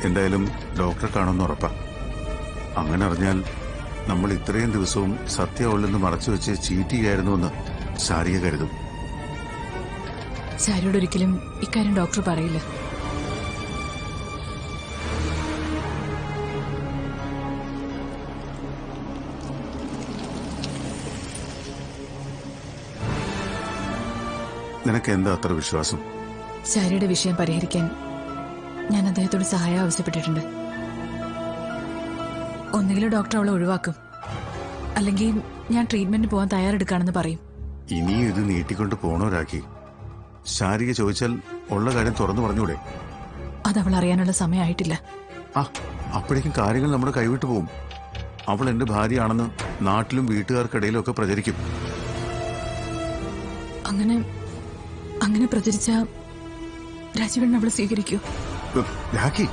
എന്തായാലും ഡോക്ടറെ കാണുമെന്ന് ഉറപ്പാ. അങ്ങനെ അറിഞ്ഞാൽ നമ്മൾ ഇത്രയും ദിവസവും സത്യം അവളിൽ നിന്ന് മറച്ചു വെച്ച് ചീറ്റ് ചെയ്യായിരുന്നുവെന്ന് ശാരിക കരുതും. ശാരിയോട് ഒരിക്കലും ഇക്കാര്യം ഡോക്ടർ പറയില്ല. നിനക്ക് എന്താ അത്ര വിശ്വാസം? ശാരിയുടെ വിഷയം പരിഹരിക്കാൻ ഞാൻ അദ്ദേഹത്തോട് സഹായം ആവശ്യപ്പെട്ടിട്ടുണ്ട്. ഒന്നുകിൽ ഡോക്ടർ അവളെ ഒഴിവാക്കും, അല്ലെങ്കിൽ ഞാൻ ട്രീറ്റ്മെന്റിന് പോകാൻ തയ്യാറെടുക്കാണെന്ന് പറയും. ഇനിയും ഇത് നീട്ടിക്കൊണ്ട് പോണവരാക്കി. ശാരിക ചോദിച്ചാൽ ഉള്ള കാര്യം തുറന്നു പറഞ്ഞൂടെ? അതവൾ അറിയാനുള്ള സമയമായിട്ടില്ല. അപ്പോഴേക്കും കാര്യങ്ങൾ നമ്മുടെ കൈവിട്ടു പോവും. അവൾ എന്റെ ഭാര്യയാണെന്ന് നാട്ടിലും വീട്ടുകാർക്കിടയിലും ഒക്കെ പ്രചരിക്കും. അങ്ങനെ പ്രചരിച്ച രാജീവൻ അവളെ സ്വീകരിക്കൂ. രാഖി,